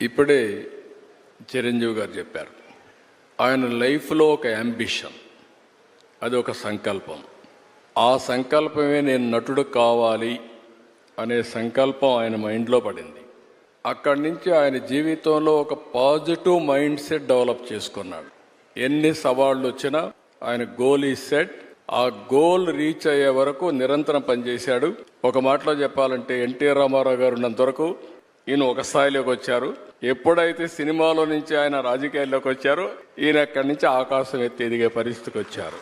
ఇప్పుడే చిరంజీవి గారు చెప్పారు, ఆయన లైఫ్లో ఒక యాంబిషన్, అది ఒక సంకల్పం. ఆ సంకల్పమే నేను నటుడు కావాలి అనే సంకల్పం ఆయన మైండ్లో పడింది. అక్కడి నుంచి ఆయన జీవితంలో ఒక పాజిటివ్ మైండ్ సెట్ డెవలప్ చేసుకున్నాడు. ఎన్ని సవాళ్ళు వచ్చినా ఆయన గోల్ ఈ సెట్. ఆ గోల్ రీచ్ అయ్యే వరకు నిరంతరం పనిచేశాడు. ఒక మాటలో చెప్పాలంటే ఎన్టీఆర్ రామారావు గారు ఉన్నంత వరకు ఈయన ఒక స్థాయిలోకి వచ్చారు. ఎప్పుడైతే సినిమాలో నుంచి ఆయన రాజకీయాల్లోకి వచ్చారో ఈయన అక్కడి నుంచి ఆకాశం ఎత్తి ఎదిగే పరిస్థితికి వచ్చారు.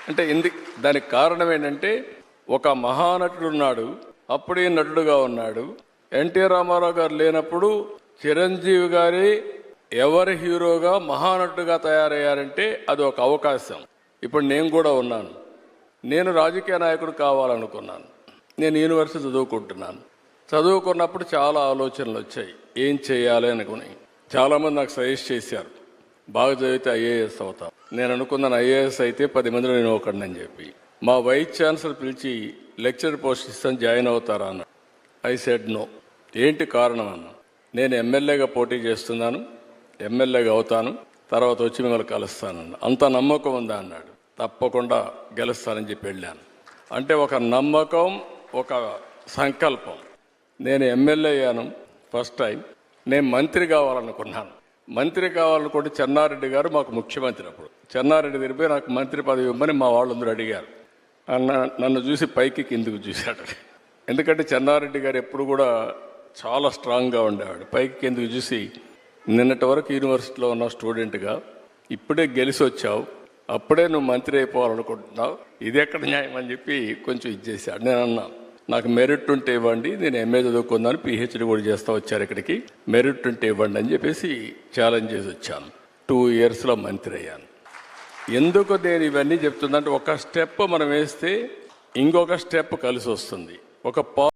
అంటే దానికి కారణం ఏంటంటే ఒక మహానటుడు ఉన్నాడు, అప్పుడే నటుడుగా ఉన్నాడు. ఎన్టీఆర్ రామారావు గారు లేనప్పుడు చిరంజీవి గారి ఎవరి హీరోగా మహానటుడుగా తయారయ్యారంటే అది ఒక అవకాశం. ఇప్పుడు నేను కూడా ఉన్నాను. నేను రాజకీయ నాయకుడు కావాలనుకున్నాను. నేను యూనివర్సిటీ చదువుకుంటున్నాను. చదువుకున్నప్పుడు చాలా ఆలోచనలు వచ్చాయి, ఏం చేయాలి అనుకుని. చాలామంది నాకు సజెస్ట్ చేశారు, బాగా చదివితే ఐఏఎస్ అవుతాం. నేను అనుకున్నాను ఐఏఎస్ అయితే 10 మందిలో నేను ఒకడిని అని చెప్పి. మా వైస్ ఛాన్సలర్ పిలిచి లెక్చర్ పోస్ట్ ఇస్తాను, జాయిన్ అవుతారా అన్న. I said no. ఏంటి కారణం అన్న, నేను ఎమ్మెల్యేగా పోటీ చేస్తున్నాను, ఎమ్మెల్యేగా అవుతాను, తర్వాత వచ్చి మిమ్మల్ని కలుస్తానన్న. అంత నమ్మకం ఉందా అన్నాడు. తప్పకుండా గెలుస్తానని చెప్పి వెళ్ళాను. అంటే ఒక నమ్మకం, ఒక సంకల్పం. నేను ఎమ్మెల్యే అయ్యాను ఫస్ట్ టైం. నేను మంత్రి కావాలనుకున్నాను. మంత్రి కావాలనుకుంటే చెన్నారెడ్డి గారు మాకు ముఖ్యమంత్రి. అప్పుడు చెన్నారెడ్డి తిరిగిపోయి నాకు మంత్రి పదవి ఇవ్వమని మా వాళ్ళందరూ అడిగారు. నన్ను చూసి పైకి కిందికి చూశాడు. ఎందుకంటే చెన్నారెడ్డి గారు ఎప్పుడు కూడా చాలా స్ట్రాంగ్గా ఉండేవాడు. పైకి కిందికి చూసి, నిన్నటి వరకు యూనివర్సిటీలో ఉన్న స్టూడెంట్గా ఇప్పుడే గెలిచి వచ్చావు, అప్పుడే నువ్వు మంత్రి అయిపోవాలనుకుంటున్నావు, ఇది ఎక్కడ న్యాయం అని చెప్పి కొంచెం ఇచ్చేసాడు. నేను అన్నా, నాకు మెరిట్ ఉంటే ఇవ్వండి, నేను ఎంఏ చదువుకున్నాను, పిహెచ్డి కూడా చేస్తా వచ్చారు ఇక్కడికి, మెరిట్ ఉంటే ఇవ్వండి అని చెప్పేసి ఛాలెంజ్ చేసి వచ్చాను. 2 ఇయర్స్లో మంత్రి అయ్యాను. ఎందుకు నేను ఇవన్నీ చెప్తుందంటే, ఒక స్టెప్ మనం వేస్తే ఇంకొక స్టెప్ కలిసి వస్తుంది. ఒక